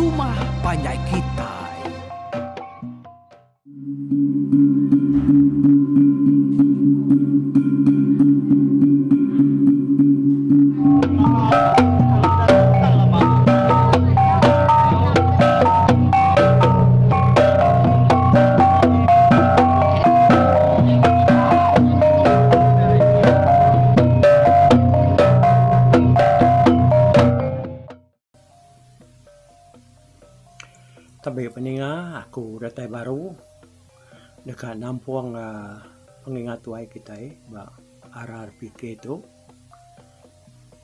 Rumah Panjai Kitai. Tabi peninga aku datai baru dekat nampuang pengingat tuai kita ba RRPK itu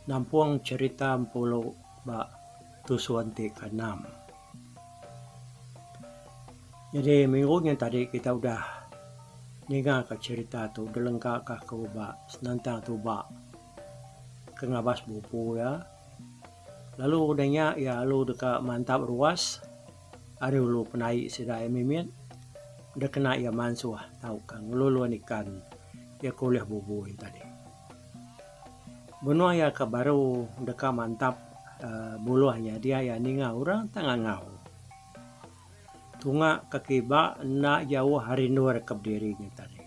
nampuang cerita Mpolo ba Tusuanti ke-6. Jadi minggunya tadi kita udah ninga ke cerita tu delengka ka ke ba senantang tu ba kengabas bubu ya. Lalu udahnya ya lu dekat mantap ruas ada ulu penai sidai mimin udah kena ya mansuah tahu kan ngeluluan ikan ya kuliah bubuin tadi benua ya ke baru dekat mantap buluahnya dia ya ninga orang tengah ngau tunga kekiba nak jauh hari nur rekap dirinya tadi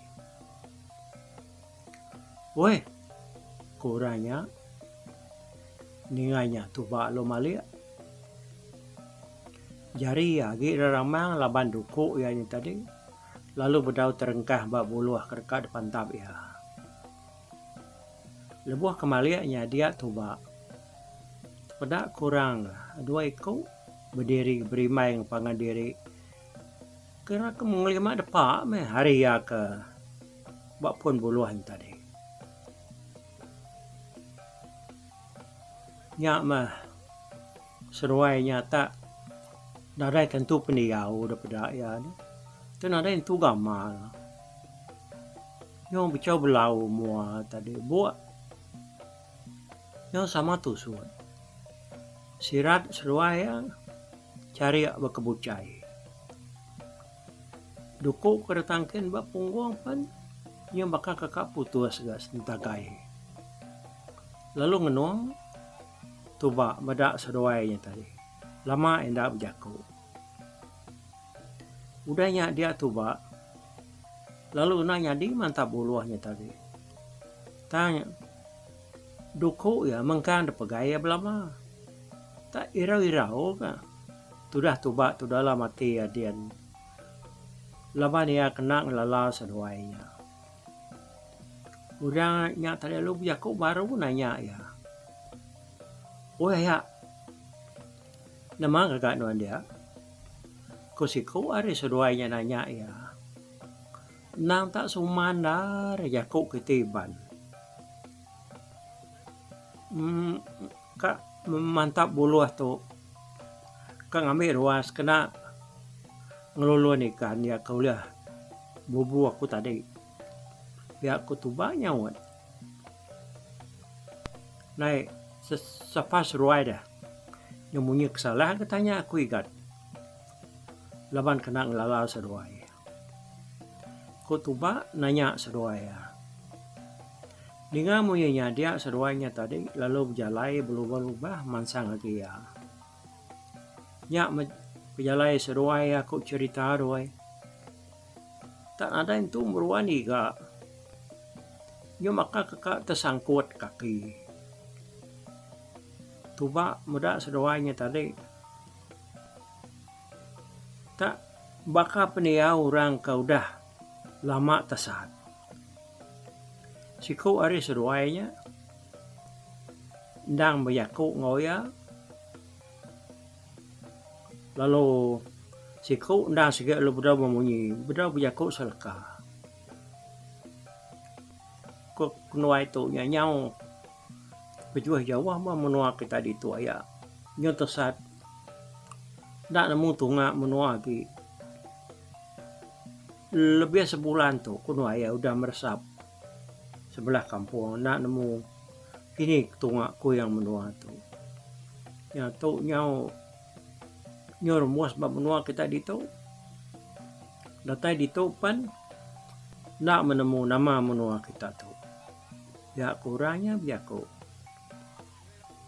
woi kurangnya ninganya tuh ba lo malia jari ya gi ramang laban duku ya ini tadi lalu bedau terengkah bak buluah kerka depan tab ya lebuah kemaliaknya dia tuh bak pada kurang dua ikut berdiri berimai pangan diri kira ke mengelima depak me hari ya ke bak pun buluah ini tadi nyak mah seruai nyata nadai tentu peniau daripada ya ni. Tu nadai tentu gamal. Yang bicau belau mua tadi buat. Yang sama tu suat. Sirat seruai ya cari berkebucai. Duku kedatangkan bak punggung pan yang bakal kakak putus gas entagai. Lalu ngenuang tu bak badak seruainya tadi. Lama endak berjaku. Udahnya dia tuba. Lalu nanya di mantap buluahnya tadi. Tanya. Duku ya mengkan pegaya belama. Tak irau-irau kan. Tudah tuba tudahlah mati ya dian. Lama dia kena ngelala seduainya. Udahnya tadi lu berjaku baru nanya ya. Oh ya. Nama kakak nuan dia. Kusiku ada seduainya nanya ya. Nang tak sumandar ya kok ketiban. Kak mantap buluah tu. Kak ngambil ruas kena ngeluluan ikan ya kuliah bubu aku tadi. Ya aku tu banyak wan. Naik sepas ruai dah. Yang punya kesalahan katanya aku ikat. Laban kena ngelala seduai. Ko tuba nanya seduai ya. Dengar munya dia seduainya tadi lalu berjalai berubah-ubah mansang lagi ya. Nyak berjalai seduai aku cerita doai. Tak ada yang tu meruani kak. Yo maka kakak tersangkut kaki. Tuba muda seduainya tadi tak bakal peniau orang kau dah lama tersat. Siku hari seduainya ndang beryaku ngoya lalu siku ndang sige lu bedau memunyi bedau beryaku seleka kok nuai tu nyau berjuah jauh mah menua kita di tu ya nyo tersat ndak nemu tunga menua ki lebih sebulan tu kuno ya udah meresap sebelah kampung ndak nemu kini tunga ku yang menua tu ya tu nyau remuas bab menua kita di tu datai di tu pan ndak menemu nama menua kita tu ya kurangnya biaku.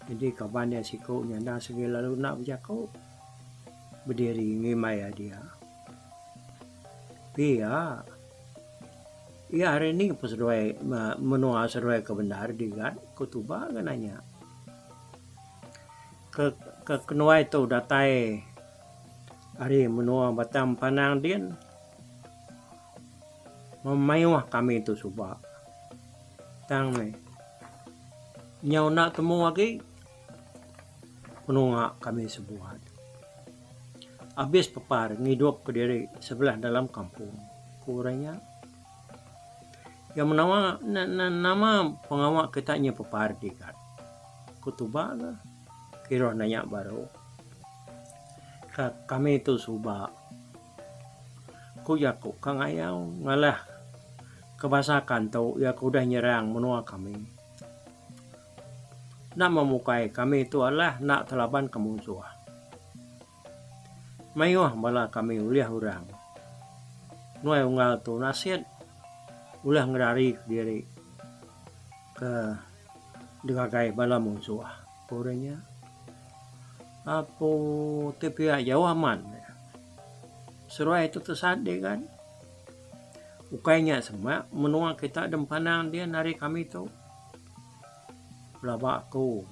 Jadi kapan dia siku nyanda segi lalu nak berjaku. berdiri ngimaya dia. Iya, iya hari ini peseruai menua seruai kebenar digat kutuba nanya ke kenua itu datai hari menua batam panang dia memayuah kami itu subak tang me nyau nak temu lagi menua kami sebuah habis pepar ngidop ke diri sebelah dalam kampung kurangnya yang menama nama pengawak kitanya pepar dikat kutuba lah kira nanya baru kami itu subak ku yaku kang ayau ngalah kebasakan tau ya udah nyerang menua kami nak memukai kami itu adalah nak telaban kemusuhan mayuah bala kami uliah urang nuai unggal tu nasihat ulah ngerari diri ke degagai bala musuh kurangnya apa tipia jauh aman seruai itu tersade kan ukainya semua menua kita dempanang dia nari kami tu labaku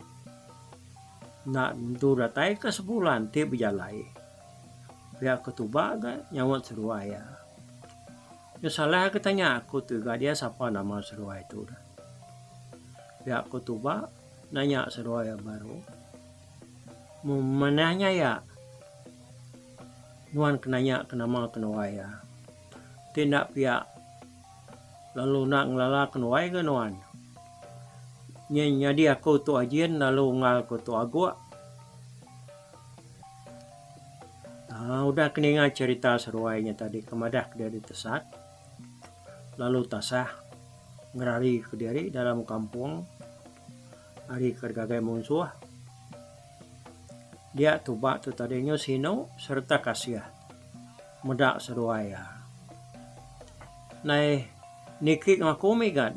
nak tu datai ke sebulan ti berjalai pihak ketuba kan nyawat seruaya ya salah ketanya aku tuh gak dia siapa nama seruaya itu pihak ketuba nanya seruaya baru menanya ya nuan kenanya kenama kenuaya tindak pihak lalu nak ngelala kenuai ke nuan nyadi aku tu ajian lalu ngal aku tu agua udah keninga cerita seruainya tadi kemadah dari tesat lalu tasah ngerari ke diri dalam kampung hari kergagai musuh dia tubak tu tadinya sino serta kasiah medak seruaya nai nikik ngaku megan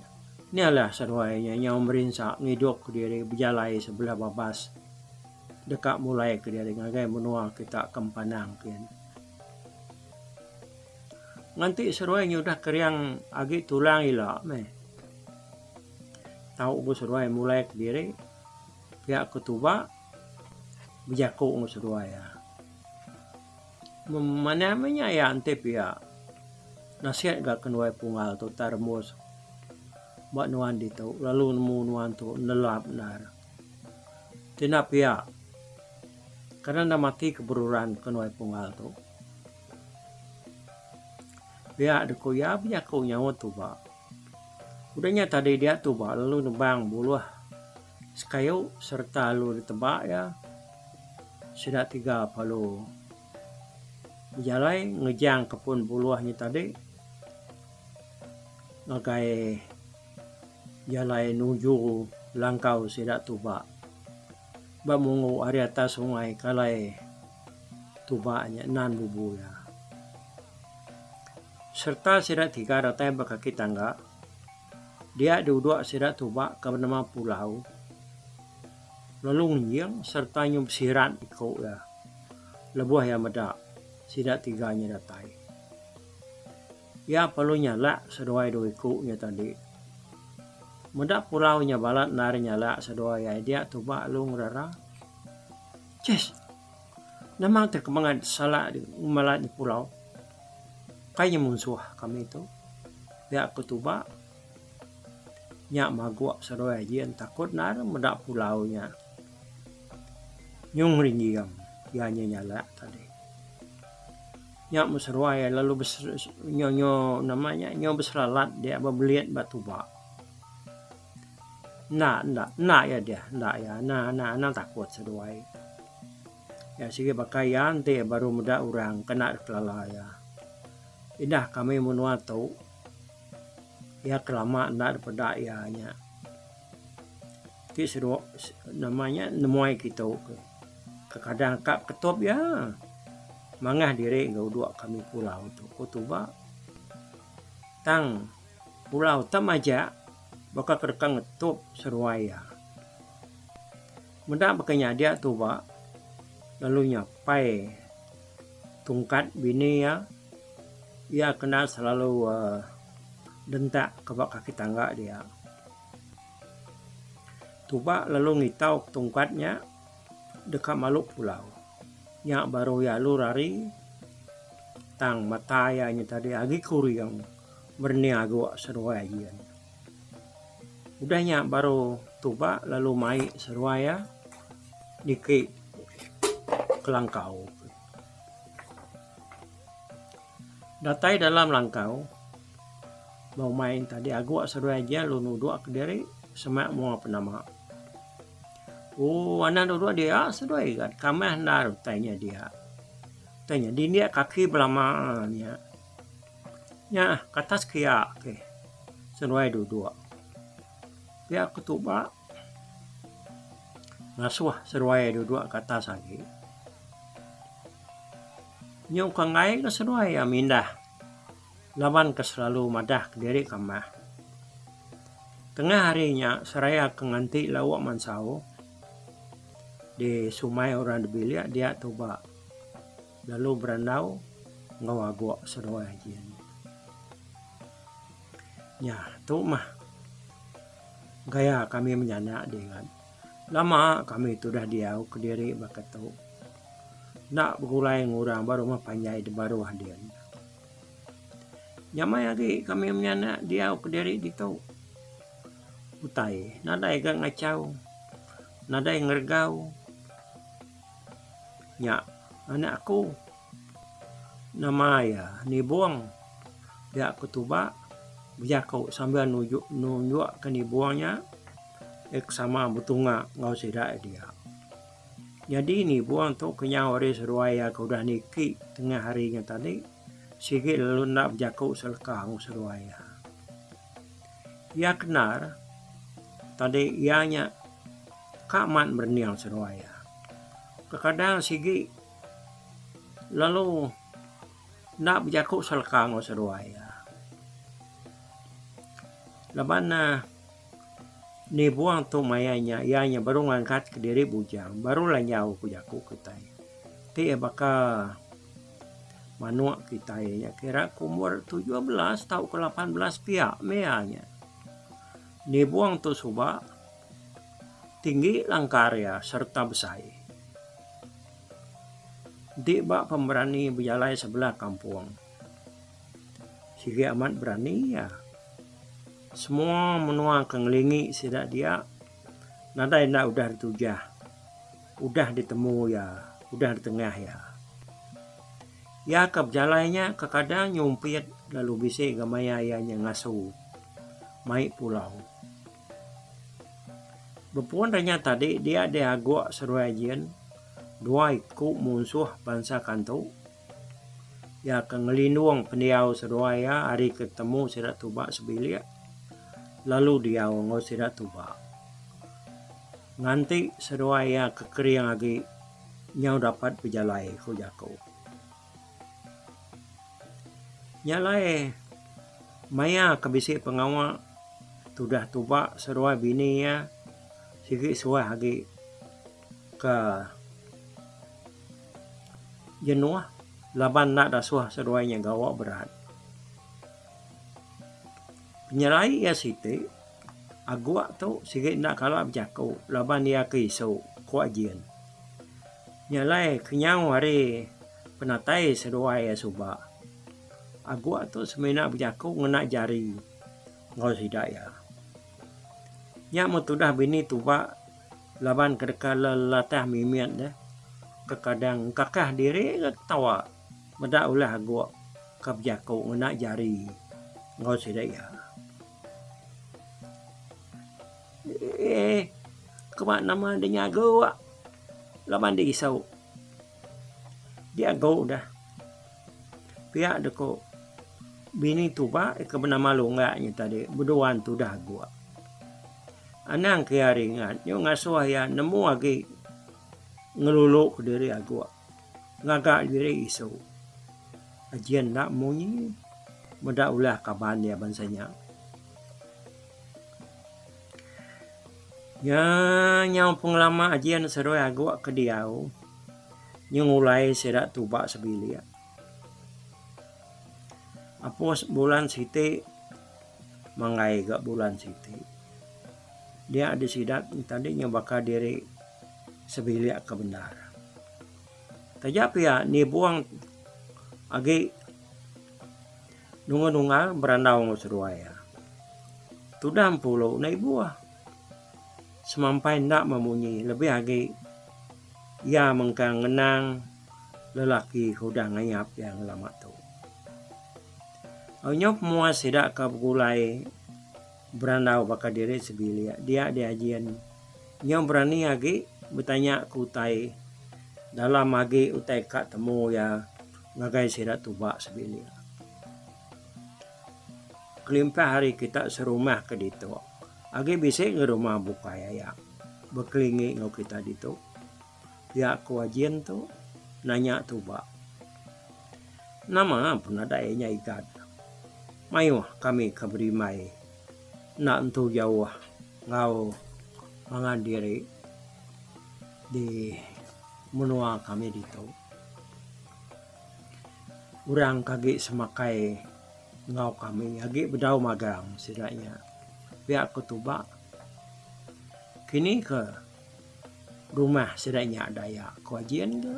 ni adalah seruainya yang merinsak ngidok ke diri berjalai sebelah babas dekat mulai ke diri ngagai menua kita kempanang kian nganti seruainya udah keriang agi tulang ila me tahu bu seruai mulai ke diri pihak ketuba berjaku ngu seruaya mana ya ante pihak nasihat gak kenuai pungal tu tarmus buat nuan di tu lalu nemu nuan tu nelap nar tina pihak karena dah mati keberuran kenuai pungal tu pihak deku ya berjaku nyawa tu ba udahnya tadi dia tu ba lalu nebang buluh sekayu serta lalu ditebak ya sudah 3 palu berjalai ngejang kepun buluahnya tadi ngagai jalai nuju langkau sidak tuba bamungu hari atas sungai kalai tubanya nan bubu ya serta sidak 3 ratai bakaki tangga dia duduk sidak tuba ke nama pulau lalu nyiang serta nyum sirat ikut ya lebuah yang medak sidak 3-nya datai ya perlu nyala seduai do ikutnya tadi medak pulaunya balat nari nyala seduai dia tuba lu ngerara ces namang terkembangan salah di malat di pulau kayaknya musuh kami itu ya aku tuba nyak magua seduai jian takut nar medak pulaunya nyung rinjiam ianya nyala tadi nyak museruai lalu nyonyo namanya nyo beseralat dia beliat batu bak nak ya dia nak ya nah takut seruai ya sige pakaian teh baru muda orang kena kelalaya indah kami menua tau ya kelama ndak pada ianya ti seru namanya nemuai kita ke kadang kap ketop ya mangah diri gak dua kami pulau tu kutuba tang pulau tam aja bakal kerekang ngetop seruaya mendak pakainya dia tu ba lalu nyapai tungkat bini ya, ia kena selalu dentak ke bawah kaki tangga dia. Tuba lalu ngitau tungkatnya dekat Maluk Pulau. Nya baru ya lu lari tang mata ya nya tadi agi kuri yang berniaga seruayan. Udahnya baru tuba lalu mai seruaya diki kelangkau. Datai dalam langkau mau main tadi agak seruaja lu nudu ke diri semak mau apa nama. Anak dua dia seruai kan kamah nar tanya dia. Tanya di dia kaki belamaannya. Nya katas kia ke. Seruai dua. Dia ketuba ngasuh seruai dua kata lagi. Nyong kangai ke seruai ya mindah. Lawan ke selalu madah ke diri kamah. Tengah harinya seraya kenganti lawak mansau. Di sumai orang dibilia dia tuba. Lalu berandau ngawagwa seruai ajian. Ya tu mah. Gaya kami menyanak dengan. Lama kami itu dah diau ke diri bakat tu. Nak begulai ngurang baru mah panjai di baru hadian. Nyamai lagi kami menyanak diau ke diri di tu. Utai, nadai gang ngacau. Nadai ngergau. Nya anakku nama ya ni buang dia ketuba berjakau sambil nunjuk ke ni buangnya sama betunga ngau sidak dia. Jadi ni buang tu kenyang hari seruaya kau dah niki tengah harinya tadi sikit lalu nak berjakau selekang seruaya. Ia kenar tadi ianya kaman berniang seruaya. Kadang sigi lalu nak berjakuk selekang seruaya. Laban ni buang tu mayanya ianya baru ngangkat ke diri bujang baru lah nyau ku jakuk kita. Ti baka manuak kita ya kira umur 17 tahun ke 18 pihak meanya. Ni buang tu suba tinggi langkarya serta besai. Di bak pemberani berjalai sebelah kampung. Sigi amat berani ya. Semua menua kengelingi sidak dia. Nada nak udah ditujah. Udah ditemu ya. Udah di tengah ya. Ya ke berjalainya kadang nyumpit lalu bisik gamaya ianya ngasuh. Mai pulau. Berpuan danya tadi dia ada agak seruajian. Dua ikut musuh bangsa kanto. Ya kengelinduang pendiau seruaya hari ketemu sirat tuba sebilik. Lalu dia ngau sirat tuba. Nganti seruaya kekeriang lagi nyau dapat berjalai ku jako. Nyalai maya kebisik pengawal sudah tuba seruai bini ya. Sikit suai lagi ke jenuh laban nak dasuah seruainya gawak berat. Penyelai ya siti agak tu sikit nak kalah berjakau laban dia kisau kuajian. Nyalai kenyang hari penatai seruai ya subak. Agak tu semena berjakau ngena jari ngau sidak ya. Nya mutudah bini tuba laban kedekal latah mimiat dah. Kekadang kakah diri ketawa medak ulah agak kabjakau ngena jari ngau sidak ya. Kemak nama dia nyaga laban dia isau. Dia go dah. Pihak deko bini tuba ke bernama longgaknya tadi berduaan tu dah gua. Anang kaya ringan yo ngasuh ya nemu lagi ngeluluk diri agak ngagak diri isu ajian nak munyi medak ulah kaban dia bansanya ya nyau pengalaman ajian seru agak ke diau nyung ulai sedak tubak sebilia Apos bulan siti mangai gak bulan siti. Dia ada sidat tadinya bakal diri sebilik kebenaran. Tapi ya ni buang agi nunga berandau ngusruaya. Tudam pulau na buah. Semampai ndak memunyi lebih agi ia mengkangenang lelaki kuda ngayap yang lama tu. Nyop mua sidak kabulai berandau bakal diri sebilia. Dia diajian nyop berani agi bertanya kutai dalam agi utai kak temu ya ngagai sidak tubak sebilia. Kelimpah hari kita serumah ke ditu. Agi bisik ngerumah bukaya ya. Berkelingi ngau kita ditu. Ya kewajian tu nanya tubak. Nama pun ada nya ikat. Mayu kami kaberi mai. Nak entu jauh ngau mangan diri di menua kami ditu. Urang kagi semakai ngau kami agi bedau magang sidaknya. Pihak ketubak kini ke rumah sidaknya daya kewajian ke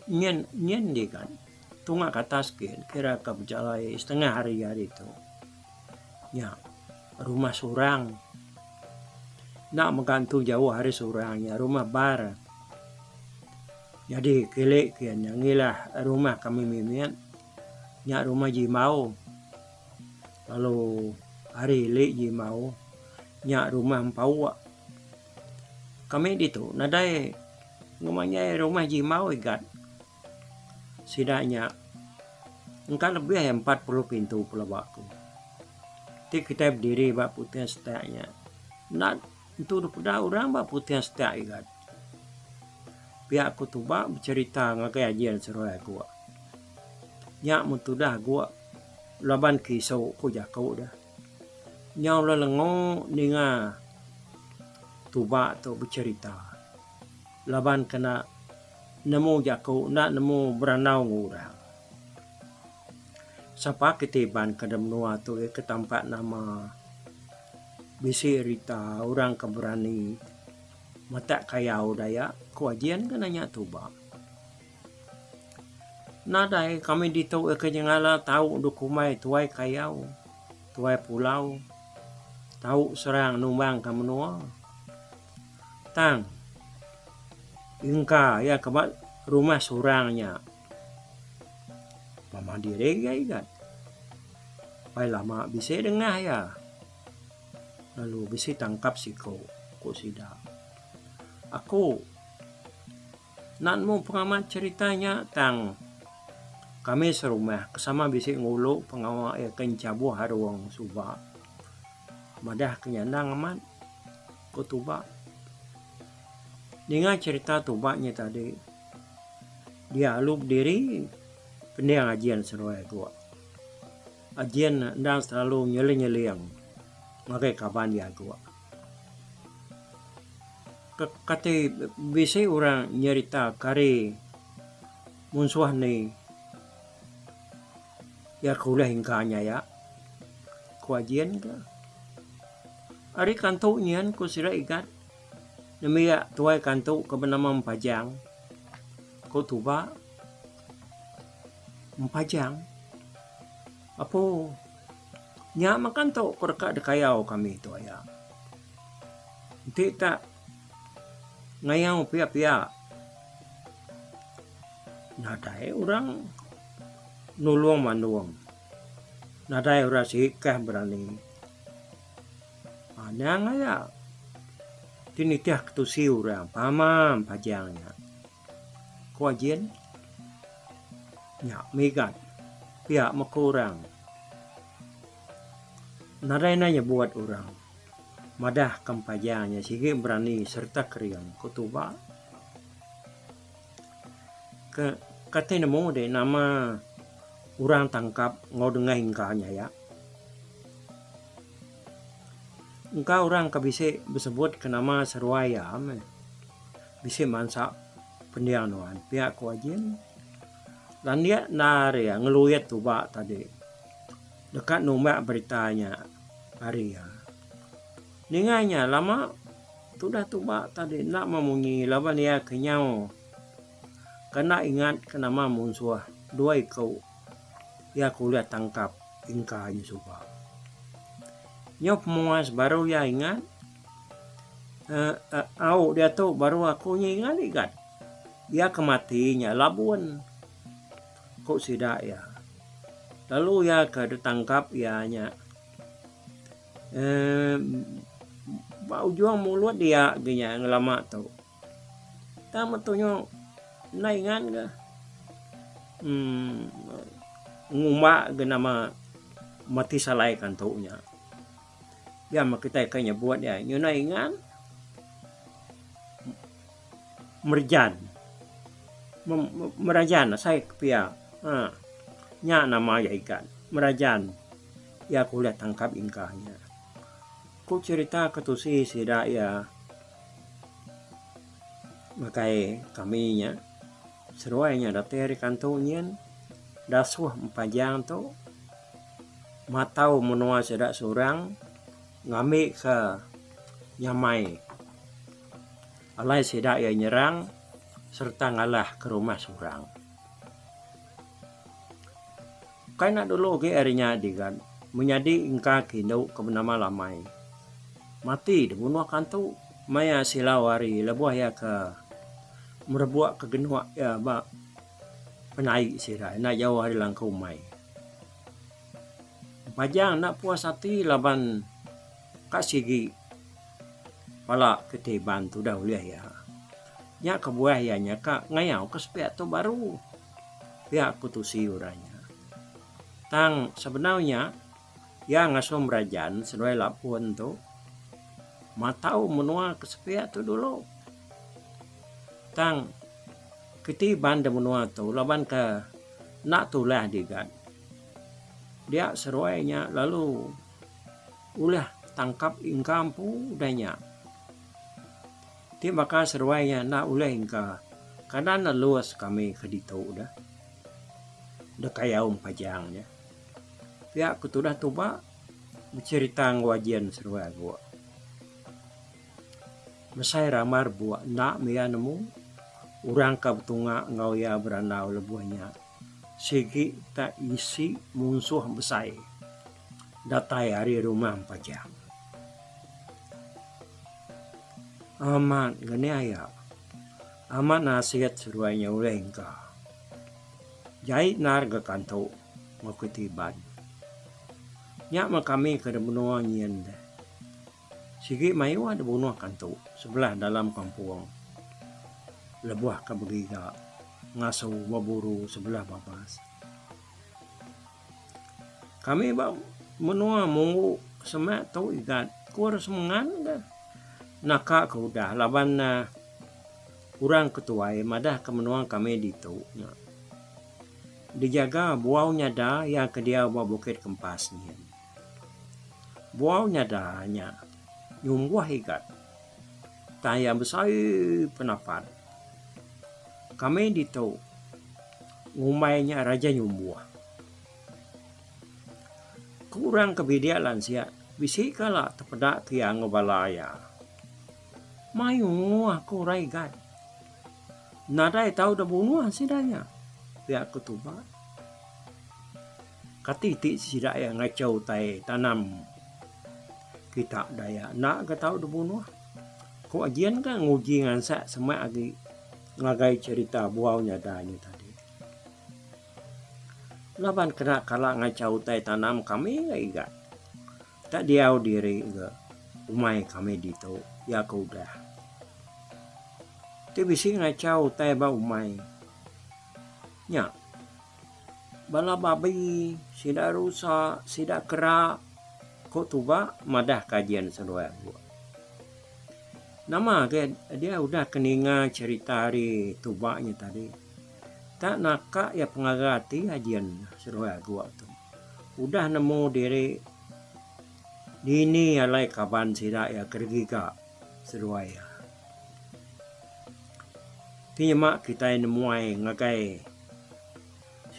nyen di kan tunggak atas kira ke berjalai setengah hari itu ya rumah surang nak menggantung jauh hari surangnya rumah bar jadi kilik kian yang ilah rumah kami mimian nya rumah jimau lalu hari li jimau nya rumah empau kami itu nadai ngomongnya rumah jimau ikat sidaknya engkau lebih 40 pintu pelabakku. Ti kita berdiri bak putih setaknya. Nak itu dah orang bak putih setak ikat. Pihak aku tu bak bercerita ngakai ajian seruai aku. Nyak mutudah gua laban kisau ku jakau dah. Nyau lelengo ninga tubak tu bercerita. Laban kena nemu jakau nak nemu beranau ngurang. Sapa ketiban kadam nua tu ke tempat nama bisi rita orang keberani mata kayau daya kewajian kan nanya tubak. Nadai kami ditau ke jengala tahu dukumai tuai kayau tuai pulau tahu serang numbang kamu nua tang ingka ya kebat rumah surangnya mama diri ya ikat pai lama bisa dengar ya lalu bisa tangkap siko ku sida aku nan mau pengamat ceritanya tang kami serumah kesama bisa ngulu pengawal ya kencabu haruang suba madah kenyandang aman ku tuba dengar cerita tubaknya tadi dia lup diri pendiang ajian seruai gua ajian dan selalu nyeli-nyeliang ngakai kapan dia gua kata bisa orang nyerita kari munsuah ni ya kulah hingkanya ya kuajian ke ari kantuk nyian ku sira ikat nemiya tuai kantuk ke bernama Empajang ku tuba Empajang apa nya makan tu korka dekayau kami tu ya nanti tak ngayau pia-pia nadai orang nulung manuang nadai orang sikah berani ana ngaya tinitiah ketusi orang pamam pajangnya kuajian nya megat pihak makurang nadai nanya buat orang madah kempajangnya sige berani serta keriang kutuba ke kata nemu deh nama orang tangkap ngau dengar hingkanya ya engkau orang kabise bersebut ke nama seruaya bisa mansa pendianuan pihak kewajian Dan dia nari ya ngeluyet tuh bak tadi. Dekat numbak beritanya hari ya. Ninganya lama sudah tuh bak tadi nak memunyi laban ya kenyau. Kena ingat kena mamun suah dua ikau. Ya kuliah tangkap ingkanya suka. Nyop muas baru ya ingat. Dia tuh baru aku ingat. Ya kematinya labuan. Kok sidak ya. Lalu ya ke ditangkap ya nya. Bau juang mulut dia gini ngelama tuh. Tama tuh nyo naingan ga. Ngumba ge nama mati salai kan tuh nya. Ya kita kayaknya buat ya nyo naingan. Merjan. Merajan saya pia. Nya nama ya ikan. Merajan. Ya kuliah tangkap ingkahnya. Ku cerita ketusi sida ya. Makai kaminya. Seruainya dateri kantonyen. Dasuh empajang tu. Matau menua sedak surang. Ngamik ke nyamai. Alai sedak ya nyerang. Serta ngalah ke rumah surang. Kaina dulu ge arinya digan. Menyadi ingka kinau ke benama lamai. Mati dibunuh kantu. Maya silawari lebuah ya ke. Merebuak ke genua ya bak. Penai sira. Na jauh hari langkau mai. Pajang nak puas hati laban. Kak sigi. Pala ketiban tu dah uliah ya. Nya kebuah ya nya kak ngayau kesepiak tu baru. Ya kutusi uranya. Tang sebenarnya. Ya ngasuh merajan sesuai lapun tu. Matau menua kesepiak tu dulu. Tang ketiban de menua tu laban ke nak tulah digan. Dia seruainya lalu ulah tangkap ingkampu danya. Ti maka seruainya nak ulah ingka. Karena na luas kami kedito udah. Udah kaya pajangnya. Ya aku tuh dah tuba bercerita ngwajian seruai gua. Mesai ramar buat nak mia nemu urang ka betunga ngau ya beranau lebuhnya. Sigi tak isi musuh besai. Datai hari rumah pajang. Aman gani aya. Aman nasihat seruainya oleh engka. Jahit nar ga kanto makutiban. Nya kami ke benua nyen. Sigi mayu ada benua kanto sebelah dalam kampung. Lebuah ke begiga. Ngasuh maburu sebelah babas. Kami menua mungu semak tau ikat. Kur semengan dah. Naka kau dah laban na kurang ketuai madah kemenuang kami ditu. Dijaga buaunya dah yang kedia bukit kempasnya. Buaunya dahnya nyumbuh ikat. Taya besar penapat. Kami ditu ngumainya raja nyumbuh. Kurang kebidian lansia. Bisi kala tepedak tiang ngebalaya. Mayu aku raigat. Nadai tahu dah bunuh sidanya. Pihak ketuba. Katitik sidak yang ngacau tai tanam. Kita daya nak ke tahu dah bunuh. Ko ajian kan nguji ngansak semak lagi ngagai cerita buaunya dahnya tadi. Laban kena kala ngacau tai tanam kami enggak. Tak diau diri enggak. Umai kami dito ya kau dah. Ti bisi ngacau tai ba umai. Nya. Bala babi sida rusa, sida kera ko tuba madah kajian sedua gua. Nama dia udah keninga cerita hari tubanya tadi. Tak naka ya pengagati hajian sedua gua tu. Udah nemu diri dini alai kaban sida ya kergiga sedua ya. Timak kita nemuai ngagai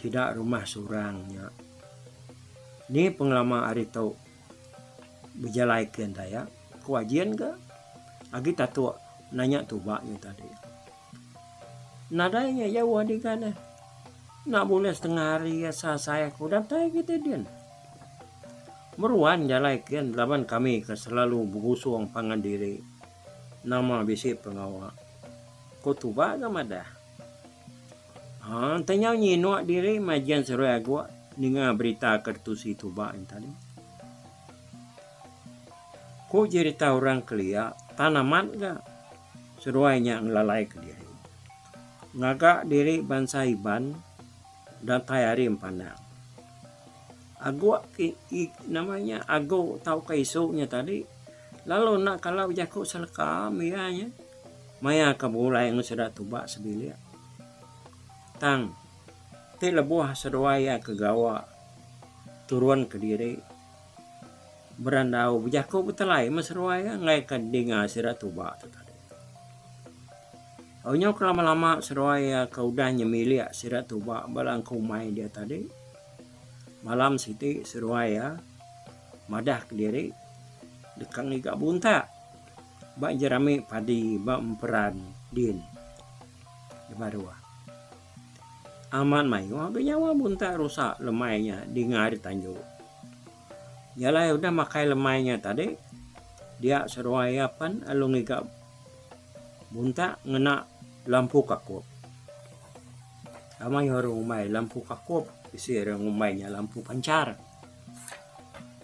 Sida rumah surangnya. Ini pengalaman hari tau berjalaikan saya. Kewajian ke? Agi tatua nanya tubaknya tadi. Nadanya jauh di kana. Nak boleh setengah hari ya saya kudam tay kita dia. Meruan jalaikan laban kami ke selalu bugusung pangan diri. Nama bisi pengawal. Ko tubak sama dah. Tanya nyino diri majian seru agua ninga berita kertusi tubak tadi. Ko cerita orang kelia tanaman ga seruainya ngelalai ke diri. Ngagak diri bangsa iban dan tayari empanang. Agua namanya ago tahu kaisunya tadi. Lalu nak kalau jago seleka mianya. Maya kabulai yang sudah tubak sebilia. Tang ti lebuah seruaya ke gawa turun ke diri. Berandau jago betelai maseruaya ngai kadinga sira tubak tadi. Awalnya lama-lama seruaya kau dah nyemilia sira tubak balang kumai dia tadi. Malam siti seruaya madah ke diri dekang iga bunta. Bak jerami padi bak memperan din. Di barua. Aman mayu nyawa bunta rusak lemainya di ngari tanjung. Yalah udah makai lemainya tadi. Dia seruaya pan alung iga bunta ngena lampu kakup. Amai orang umai lampu kakup. Isi orang umainya lampu pancar.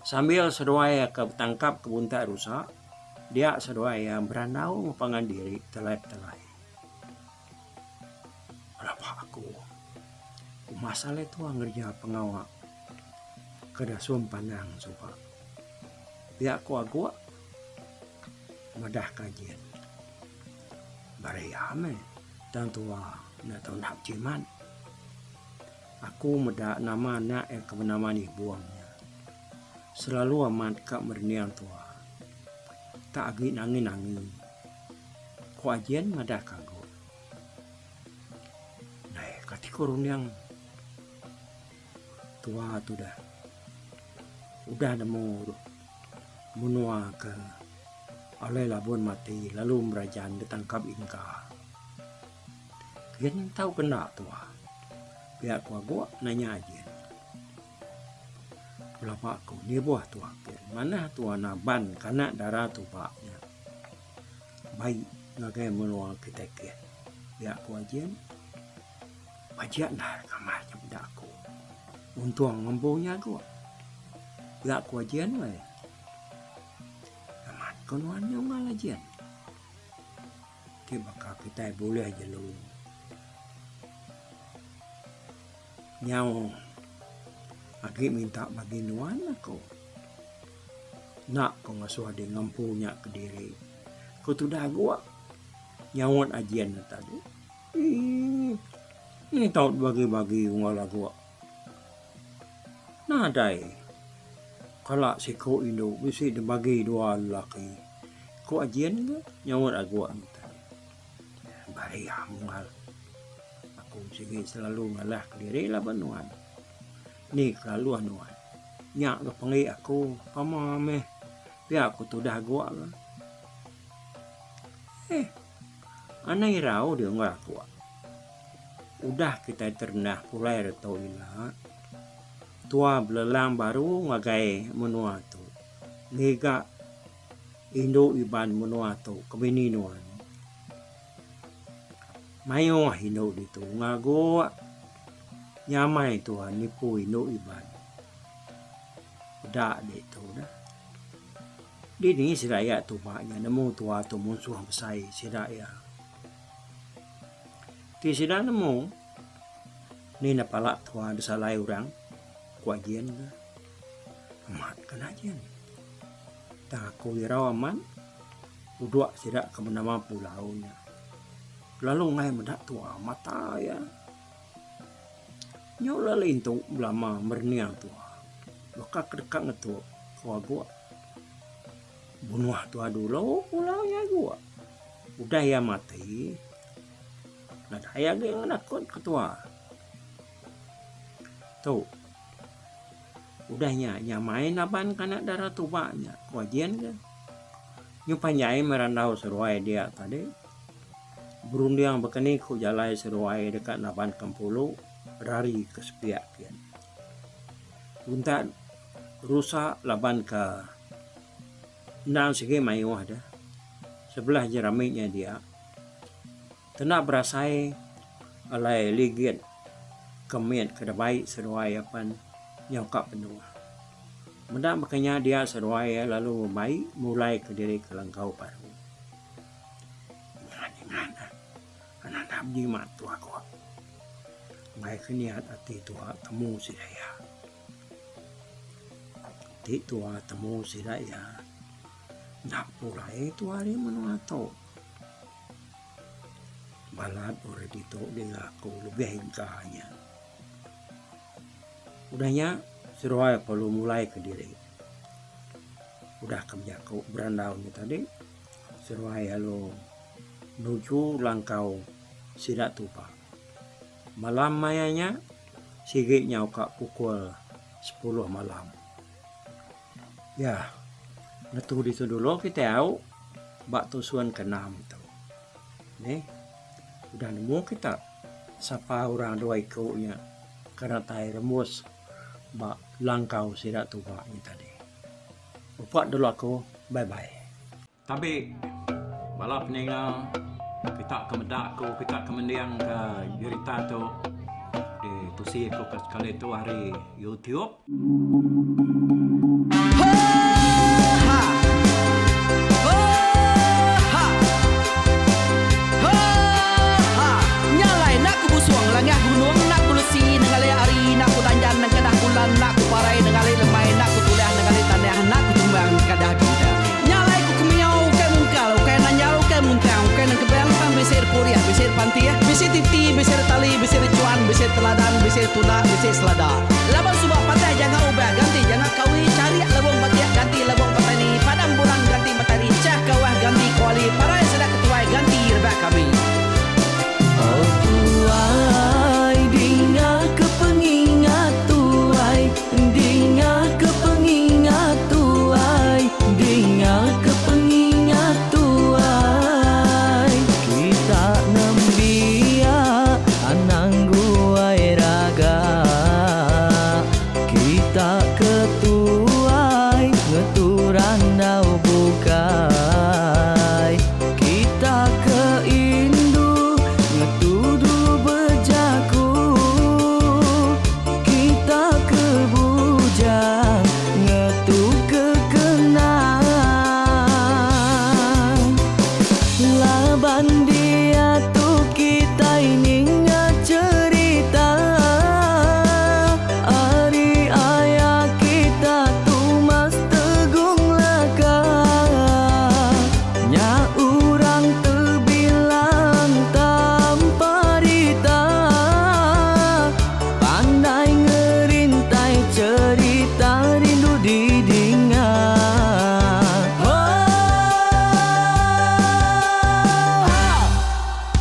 Sambil seruaya ketangkap ke bunta rusak. Dia seruaya berandau pangan diri telai-telai. Kenapa aku? Masalah itu ngerja pengawak. Kedasum pandang suka. Dia aku madah kajian. Barayame dan tua na tahun hak ciman. Aku medak nama nak kebenaman buangnya. Selalu amat kak merniang tua. Tak agi nangin. Kuajian madah kago. Nah, kati kurun yang tua tu dah. Udah nemu menua ke oleh labun mati lalu merajaan ditangkap ingka. Kian tahu kena tua. Pihak gua nanya aja. Berapa aku ni buah tua kian. Mana tua naban karena darah tubaknya. Baik ngagai menua kita kian. Pihak gua aja. Bajian lah kamarnya benda aku. Untung ngempunya gua. Pihak gua aja lah. Kenuannya malah jen. Bakal kita boleh aja lu. Nyau. Agi minta bagi nuan aku. Nak kau ngasuh ada ngampunya ke diri. Kau tu dah gua. Nyawat ajian tadi. Ini tahu bagi-bagi ngala gua. Nah dai. Kalau si ko Indo bisa dibagi dua lelaki. Ko ajian ke nyawat agak minta. Bari amal. Aku sige selalu ngalah ke diri lah banuan. Ni kelalu anuan. Nyak ke pengi aku pamame. Biar aku tu dah gua lah. Anai rau dia ngak aku. Udah kita ternah pulai retau ilah. Tua belelang baru ngagai menua tu. Nega Indo iban menua tu kebini nuan. Mayo Indo itu ngago nyamai tuan nipu Indo iban. Dak de tu dah. Di ni siraya tu maknya nemu tua tu musuh besar siraya. Ti sida nemu ni napalak tua desalai orang. Kuajian lah. Amat kan aja nih. Tak aku wirau aman. Uduk sidak ke menama pulaunya. Lalu ngai mendak tua mata ya. Nyola lintu belama merniang tua. Loka kedekak ngetu. Kau gua. Bunuh tua dulu pulaunya gua. Udah ya mati. Nah daya yang nakut ketua. Tu. Udahnya main aban kanak darah tu baknya. Kuajian ke. Nyupanyai merandau seruai dia tadi. Berundiang bekeni ku jalai seruai dekat naban Kempulu. Rari ke sepiak kian. Unta rusak laban ke nang segi mayuh dah. Sebelah jeramiknya dia. Tenak berasai alai ligit kemiat kada baik seruai apan nyokap penuh. Mendak makanya dia seruai lalu baik mulai ke diri ke langkau paru. Mana anak abdi matu aku. Baik niat hati tua temu si daya. Hati tua temu si daya. Nak pulai tua dia menuato. Balat orang itu dia aku lebih hingkahnya. Udahnya seruai perlu mulai ke diri. Udah kebiaku berandau ni tadi. Seruai lalu menuju langkau sidak tupa. Malam mayanya sigitnya ukak pukul 10 malam. Ya, ngetu itu dulu kita tahu bak tusuan ke-6 tu. Nih, udah nemu kita siapa orang dua ikutnya karena tai remus bak langkau sidak tuba ni tadi. Buat dulu aku, bye-bye. Tapi balap peninggal kita kemedak aku, kita kemendiang ke cerita tu di tusi aku ke sekali tu hari YouTube. Nyalai nak ku busuang langah gunung nak ku lesi nengalai ari nak ku tanjan nang kedah bulan nak ku parai nengalai lemai nak ku tulah nengalai tanah nak ku tumbang kadah kita. Nyalai ku kemiau ke mungkal ke nanjau ke muntang ke nang kebang pang besir puriah besir pantia besir titi besir tali besir cuan besir teladan besir tuna besir selada. Laban subak patai jangan ubah ganti jangan kawi cari lebong patiak ganti lebong petani padam bulan ganti matahari cah kawah ganti kuali parai sedak ketuai ganti rebak kami. Oh tuai dinga kepengingat tuai dinga kepengingat tuai dinga kepengingat tuai kita nembia anang guai raga kita ketuai ngeturan dau bukai kita keindu ngetudu bejaku kita kebujang ngetu kekenang laban dia tu kita ini cerita ari ayah kita tu mas tegung laka nya urang terbilang tanpa rita pandai ngerintai cerita rindu didingat.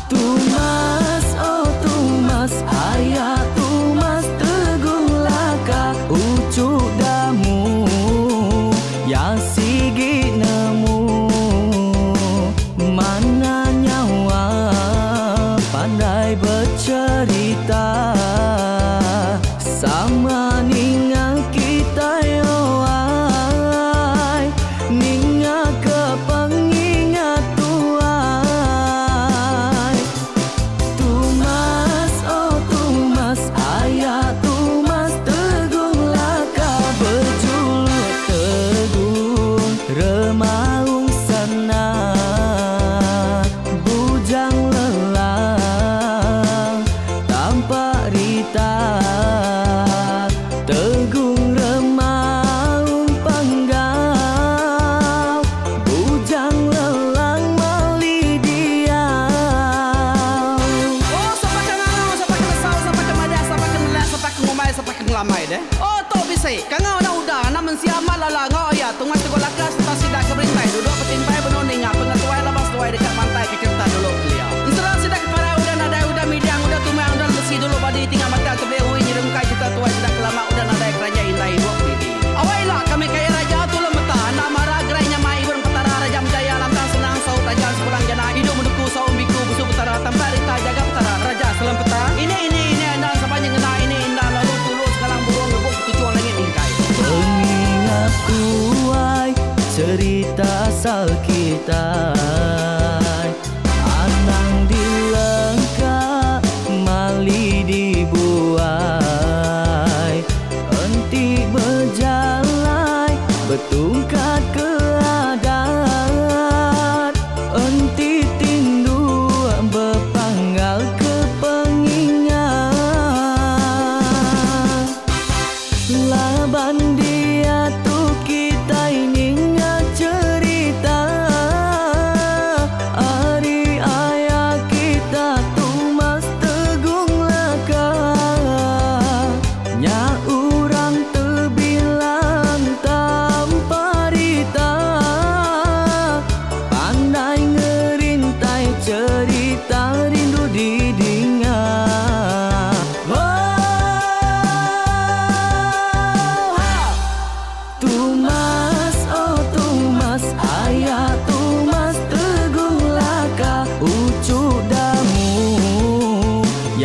Tumas oh tumas ayah tumas tegung laka ucuk damu ya sigi nemu mana nyawa pandai bercerita sama ninga kita yoai ninga kepengingat tuai. Tumas oh tumas ayah tumas tegung laka berjuluk tegung remaung sana bujang lelang tanpa rita tegung remaung panggau bujang lelang mali diau. Oh, siapa kenal, siapa kesal, siapa kemadah, siapa kenal, siapa ngumai, siapa ngelamai deh. Oh, to bisa. Kangau na udah, na mensiamal lala ngau ya. Tungas tegol lakas, tas sidak keberintai. Duduk petinpai benoning, pengatuai labas tuai dekat pantai ke cerita dulu beliau. Insuran sidak para udah nada udah midang udah tumang udah besi dulu badi tinggal mata terbehui nyirem kai kita tuai sidak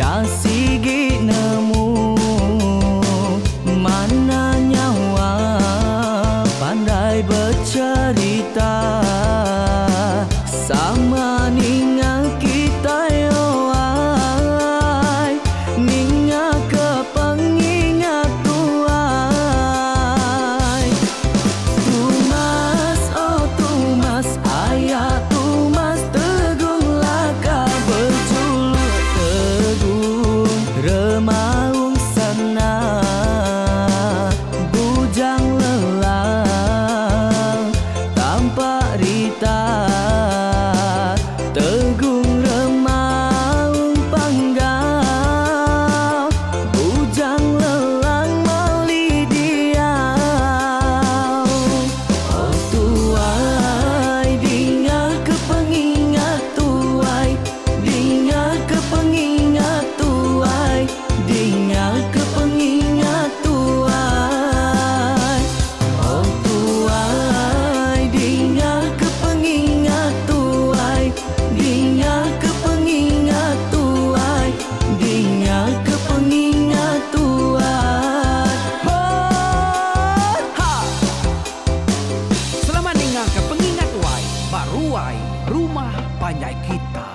ya sigi nemu mana nyawa pandai bercerita sama ninga kita yoai ninga ke pengingat tuai Tumas oh Tumas ayah Tumas tegung laka berjuluk tegung remaung sana bujang lelang tampak rita tegung remaung panggau bujang lelang mali diau oh tuai dinga ke pengingat tuai dinga ke pengingat tuai dinga ke pengingat tuai oh tuai dinga ke pengingat tuai dinga ke pengingat tuai dinga ke pengingat tuai Ha! Selamat dengar ke pengingat wai, baruai rumah panjai kita.